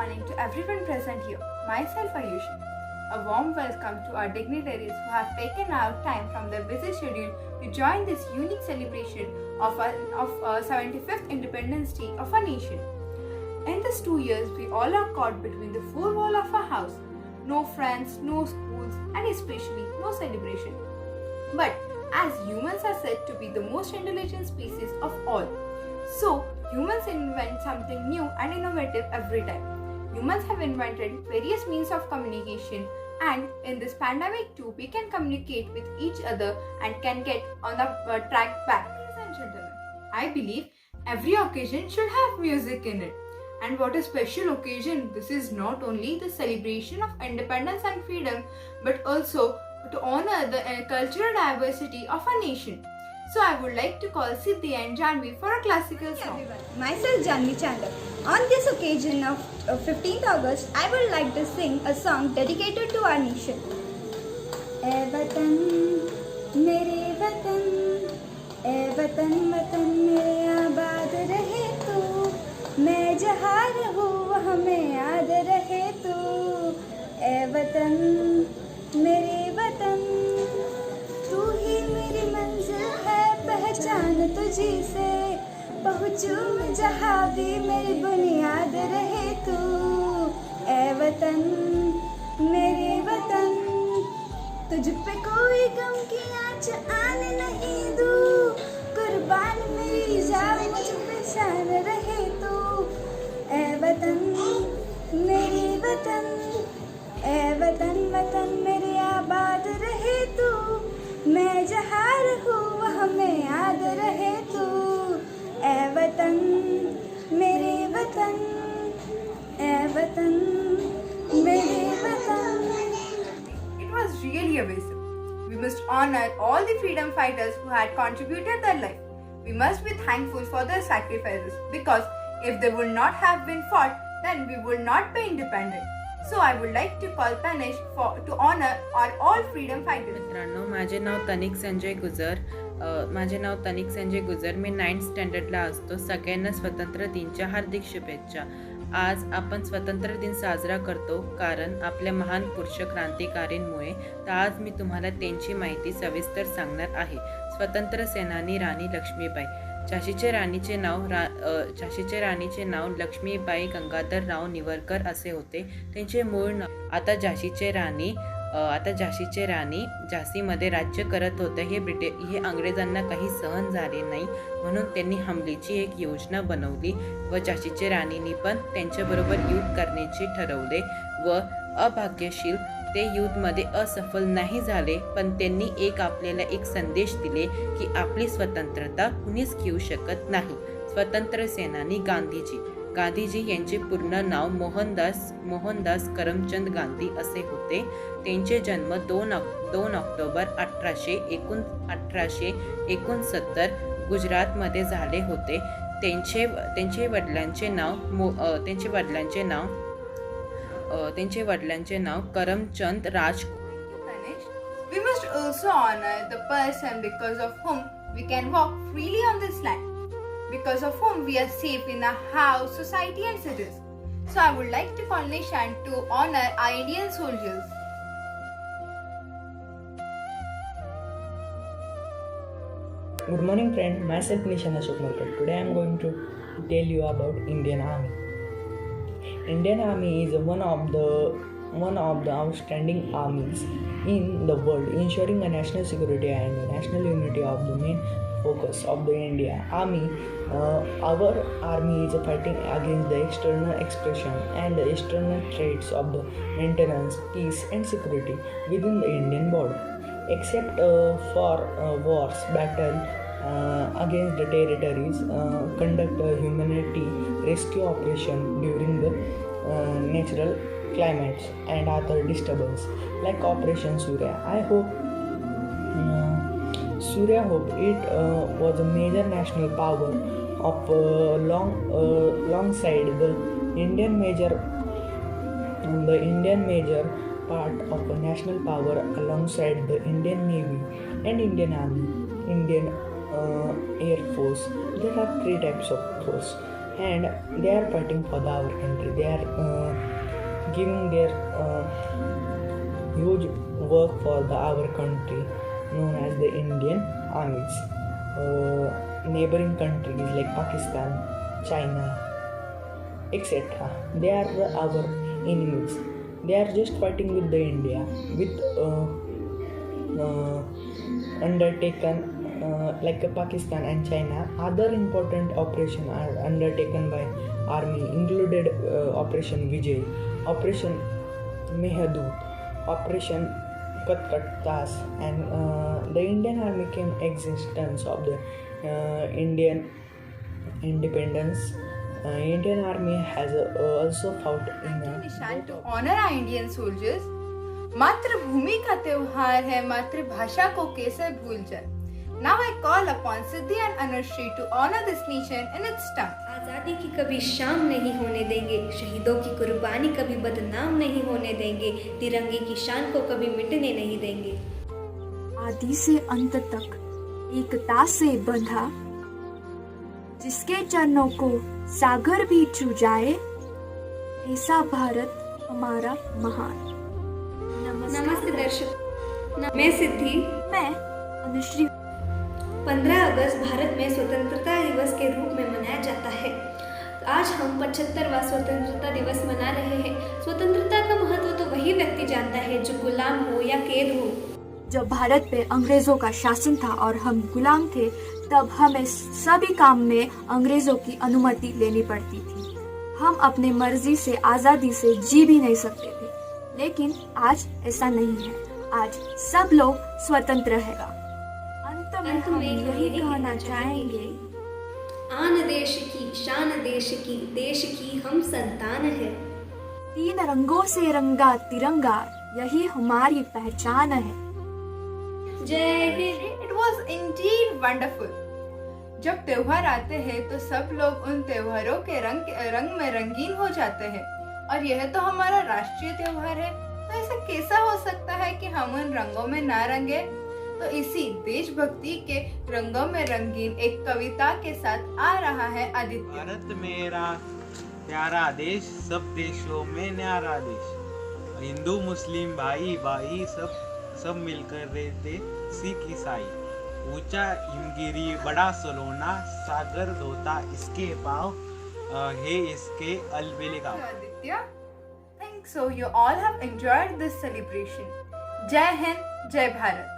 morning to everyone present here. Myself Ayush. A warm welcome to our dignitaries who have taken out time from their busy schedule to join this unique celebration of our 75th Independence Day of our nation. In these 2 years, we all are caught between the four walls of our house. No friends, no schools, and especially no celebration. But as humans are said to be the most intelligent species of all, so humans invent something new and innovative every time. Humans have invented various means of communication, and in this pandemic too, we can communicate with each other and can get on the track back. Ladies and gentlemen, I believe every occasion should have music in it. And what a special occasion! This is not only the celebration of independence and freedom, but also to honor the cultural diversity of our nation. So I would like to call Siddhi and Janvi for a classical song. Everyone, myself Janvi Chandler. On this occasion of 15th August, I would like to sing a song dedicated to our nation. ए वतन मेरे वतन, ए वतन वतन मेरे आबाद रहे तू, मैं जहाँ रहूँ वहाँ में याद रहे तू, ए वतन मेरे वतन, तू ही मेरी मंजिल है पहचान तुझी से, पहुँचूं मैं जहाँ भी मेरी बुनियाद रहे तू, ए वतन मेरे वतन, तुझ पे कोई गम की आँच आने नहीं दूँ, कुर्बान मेरी जान मुझ पे शान रहे तू, ए वतन मेरी वतन, ए वतन वतन मेरे आबाद रहे तू, मैं जहाँ रहूँ वहाँ में याद रहे तू, ए वतन मेरे वतन, ए वतन मेरे वतन. It was really amazing. We must honor all the freedom fighters who had contributed their life. We must be thankful for their sacrifices because if they would not have been fought, then we would not be independent. So I would like to call Tanish to honor our all freedom fighters. मित्रांनो, माझे नाव तनिक संजय गुजर. मी 9th स्टँडर्डला असतो. सगळ्यांना स्वतंत्र दिनच्या हार्दिक शुभेच्छा. आज आपण स्वतंत्र दिन साजरा करतो कारण आपल्या महान पुरुष क्रांतिकारींमुळे. तर आज मी तुम्हाला त्यांची माहिती सविस्तर सांगणार आहे. स्वतंत्र सेनानी राणी लक्ष्मीबाई. झाशीच्या राणीचे नाव लक्ष्मीबाई गंगाधरराव निवरकर असे होते. त्यांचे मूळ नाव. आता झाशीचे राणी झाशीमध्ये राज्य करत होते. हे अंग्रेजांना काही सहन झाले नाही म्हणून त्यांनी हमलेची एक योजना बनवली व झाशीच्या राणींनी पण त्यांच्याबरोबर युद्ध करण्याचे ठरवले व अभाग्यशील ते युद्धमध्ये असफल नाही झाले. पण त्यांनी आपल्याला एक संदेश दिले की आपली स्वतंत्रता कुणीच घेऊ शकत नाही. स्वतंत्र सेनानी गांधीजी यांचे पूर्ण नाव मोहनदास करमचंद गांधी असे होते. त्यांचे जन्म 2 ऑक्टोबर 1869 गुजरातमध्ये झाले होते. त्यांचे वडिलांचे नाव Karamchand Tanish, we must also honor the person because of whom we can walk freely on this land, because of whom we are safe in our house, society and cities. So I would like to call Nishan to honor our Indian soldiers. Good morning friend, myself Nishan Ashok Markar. Today I am going to tell you about Indian Army. Indian Army is one of the outstanding armies in the world, ensuring the national security and the national unity of the main focus of the Indian Army. Our army is fighting against the external expression and the external threats of the maintenance, peace and security within the Indian border. Except for wars, battle against the territories, conduct a humanity rescue operation during the natural climates and other disturbance like Operation Surya. I hope Surya Hope it was a major national power of alongside the Indian major part of a national power alongside the Indian Navy and Indian Army, Indian Air Force. There are 3 types of force: and they are fighting for our country. They are giving their huge work for our country, known as the Indian armies. Neighboring countries like Pakistan, China, etc. They are our enemies. They are just fighting with the India with undertaken like Pakistan and China. Other important operations are undertaken by army, included Operation Vijay, Operation Mehadut, Operation Katkatas, and the Indian Army came existence of the Indian independence. Indian Army has also fought in निशान to honor our Indian soldiers. मातृभूमि का त्योहार है, मातृभाषा को कैसे भूल जाए. Now I call upon Siddhi and Anushree to honor this nation in its tongue. आज़ादी की कभी शाम नहीं होने देंगे, शहीदों की कुर्बानी कभी बदनाम नहीं होने देंगे, तिरंगे की शान को कभी मिटने नहीं देंगे. आदि से अंत तक एकता से बंधा, जिसके चरणों को सागर भी छू जाए, ऐसा भारत हमारा महान. नमस्ते दर्शक, मैं सिद्धि. मैं अनुश्री. 15 अगस्त भारत में स्वतंत्रता दिवस के रूप में मनाया जाता है. आज हम 75वां स्वतंत्रता दिवस मना रहे हैं. स्वतंत्रता का महत्व तो वही व्यक्ति जानता है जो गुलाम हो या कैद हो. जब भारत पे अंग्रेजों का शासन था और हम गुलाम थे, तब हमें सभी काम में अंग्रेजों की अनुमति लेनी पड़ती थी. हम अपने मर्जी से आज़ादी से जी भी नहीं सकते थे. लेकिन आज ऐसा नहीं है. आज सब लोग स्वतंत्र है. अंत में हम यही कहना चाहेंगे, आन देश की शान देश की हम संतान है. 3 रंगों से रंगा तिरंगा, यही हमारी पहचान है. जय Hind. It was indeed wonderful. जब त्योहार आते हैं तो सब लोग उन त्योहारों के रंग में रंगीन हो जाते हैं. और यह तो हमारा राष्ट्रीय त्योहार है, तो ऐसा कैसा हो सकता है कि हम उन रंगों में ना रंगे. तो इसी देशभक्ति के रंगों में रंगीन एक कविता के साथ आ रहा है आदित्य. भारत मेरा प्यारा देश, सब देशों में न्यारा देश. हिंदू मुस्लिम भाई भाई सब मिलकर रहते, सिख ईसाई. ऊंचा हिमगिरी बड़ा सलोना, सागर धोता इसके पाँव, है इसके अलबेले गाँव. Aditya, think so you all have enjoyed this celebration. Jai Hind, Jai Bharat.